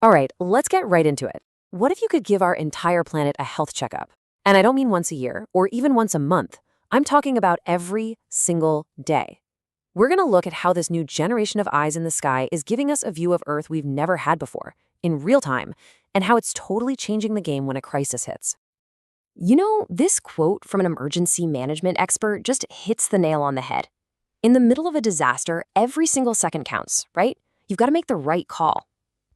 All right, let's get right into it. What if you could give our entire planet a health checkup? And I don't mean once a year or even once a month. I'm talking about every single day. We're going to look at how this new generation of eyes in the sky is giving us a view of Earth we've never had before, in real time, and how it's totally changing the game when a crisis hits. This quote from an emergency management expert just hits the nail on the head. In the middle of a disaster, every single second counts, right? You've got to make the right call.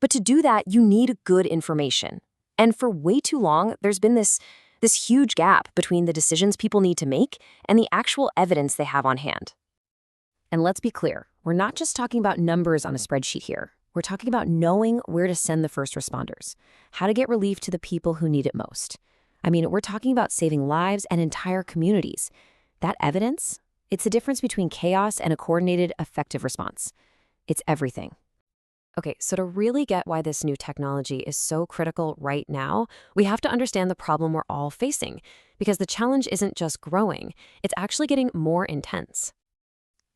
But to do that, you need good information. And for way too long, there's been this huge gap between the decisions people need to make and the actual evidence they have on hand. And let's be clear, we're not just talking about numbers on a spreadsheet here. We're talking about knowing where to send the first responders, how to get relief to the people who need it most. I mean, we're talking about saving lives and entire communities. That evidence, it's the difference between chaos and a coordinated, effective response. It's everything. Okay, so to really get why this new technology is so critical right now, we have to understand the problem we're all facing, because the challenge isn't just growing, it's actually getting more intense.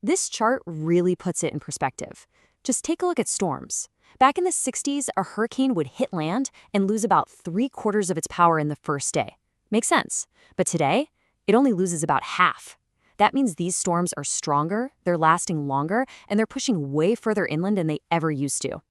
This chart really puts it in perspective. Just take a look at storms. Back in the 60s, a hurricane would hit land and lose about 3/4 of its power in the first day. Makes sense. But today, it only loses about half. That means these storms are stronger, they're lasting longer, and they're pushing way further inland than they ever used to.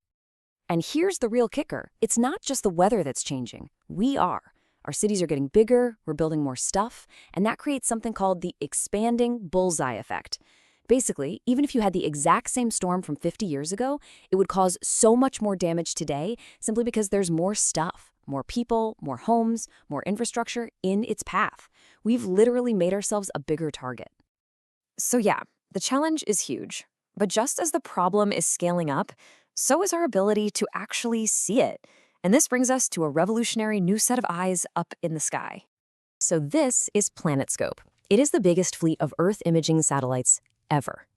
And here's the real kicker. It's not just the weather that's changing. We are. Our cities are getting bigger, we're building more stuff, and that creates something called the expanding bullseye effect. Basically, even if you had the exact same storm from 50 years ago, it would cause so much more damage today simply because there's more stuff, more people, more homes, more infrastructure in its path. We've literally made ourselves a bigger target. So yeah, the challenge is huge. But just as the problem is scaling up, so is our ability to actually see it. And this brings us to a revolutionary new set of eyes up in the sky. So this is PlanetScope. It is the biggest fleet of Earth imaging satellites ever.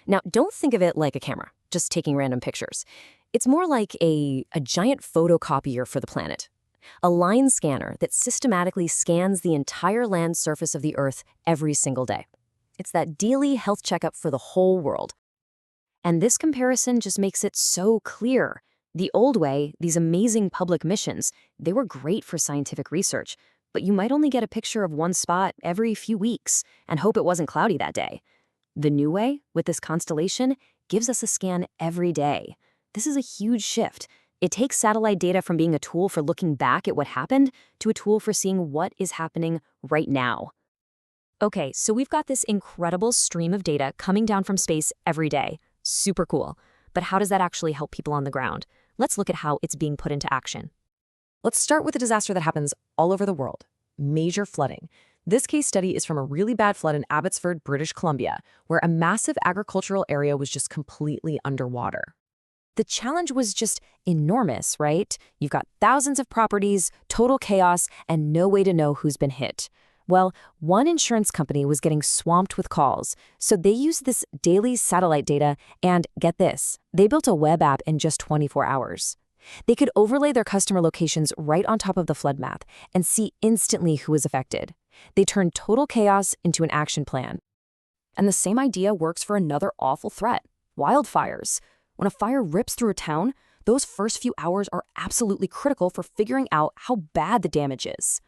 Now, don't think of it like a camera, just taking random pictures. It's more like a giant photocopier for the planet. A line scanner that systematically scans the entire land surface of the Earth every single day. It's that daily health checkup for the whole world. And this comparison just makes it so clear. The old way, these amazing public missions, they were great for scientific research, but you might only get a picture of one spot every few weeks and hope it wasn't cloudy that day. The new way, with this constellation, gives us a scan every day. This is a huge shift. It takes satellite data from being a tool for looking back at what happened to a tool for seeing what is happening right now. Okay, so we've got this incredible stream of data coming down from space every day. Super cool. But how does that actually help people on the ground? Let's look at how it's being put into action. Let's start with a disaster that happens all over the world. Major flooding. This case study is from a really bad flood in Abbotsford, British Columbia, where a massive agricultural area was just completely underwater. The challenge was just enormous, right? You've got thousands of properties, total chaos, and no way to know who's been hit. Well, one insurance company was getting swamped with calls, so they used this daily satellite data and, get this, they built a web app in just 24 hours. They could overlay their customer locations right on top of the flood map and see instantly who was affected. They turned total chaos into an action plan. And the same idea works for another awful threat, wildfires. When a fire rips through a town, those first few hours are absolutely critical for figuring out how bad the damage is.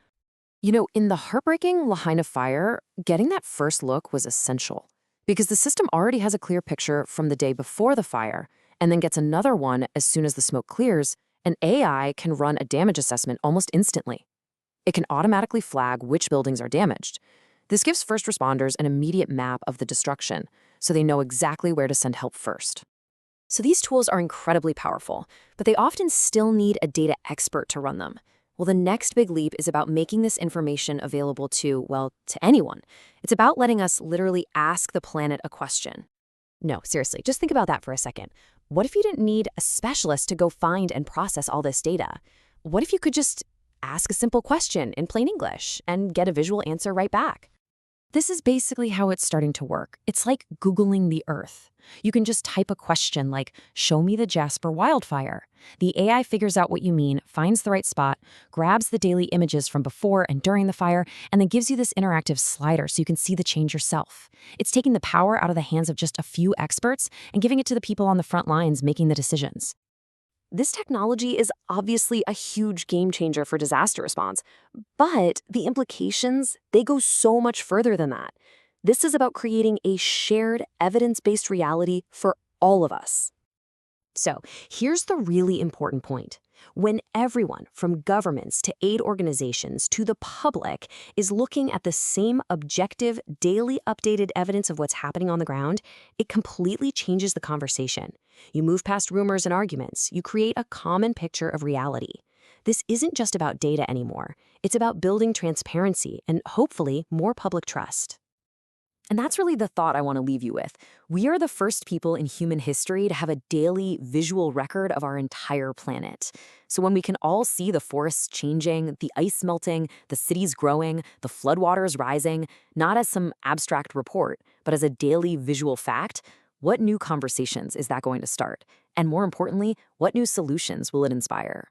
In the heartbreaking Lahaina fire, getting that first look was essential because the system already has a clear picture from the day before the fire and then gets another one as soon as the smoke clears, and AI can run a damage assessment almost instantly. It can automatically flag which buildings are damaged. This gives first responders an immediate map of the destruction, so they know exactly where to send help first. So these tools are incredibly powerful, but they often still need a data expert to run them. Well, the next big leap is about making this information available to anyone. It's about letting us literally ask the planet a question. No, seriously, just think about that for a second. What if you didn't need a specialist to go find and process all this data? What if you could just ask a simple question in plain English and get a visual answer right back? This is basically how it's starting to work. It's like Googling the Earth. You can just type a question like, show me the Jasper wildfire. The AI figures out what you mean, finds the right spot, grabs the daily images from before and during the fire, and then gives you this interactive slider so you can see the change yourself. It's taking the power out of the hands of just a few experts and giving it to the people on the front lines making the decisions. This technology is obviously a huge game changer for disaster response, but the implications, they go so much further than that. This is about creating a shared evidence-based reality for all of us. So, here's the really important point. When everyone, from governments to aid organizations to the public, is looking at the same objective, daily updated evidence of what's happening on the ground, it completely changes the conversation. You move past rumors and arguments, you create a common picture of reality. This isn't just about data anymore, it's about building transparency and hopefully more public trust. And that's really the thought I want to leave you with. We are the first people in human history to have a daily visual record of our entire planet. So when we can all see the forests changing, the ice melting, the cities growing, the floodwaters rising, not as some abstract report, but as a daily visual fact, what new conversations is that going to start? And more importantly, what new solutions will it inspire?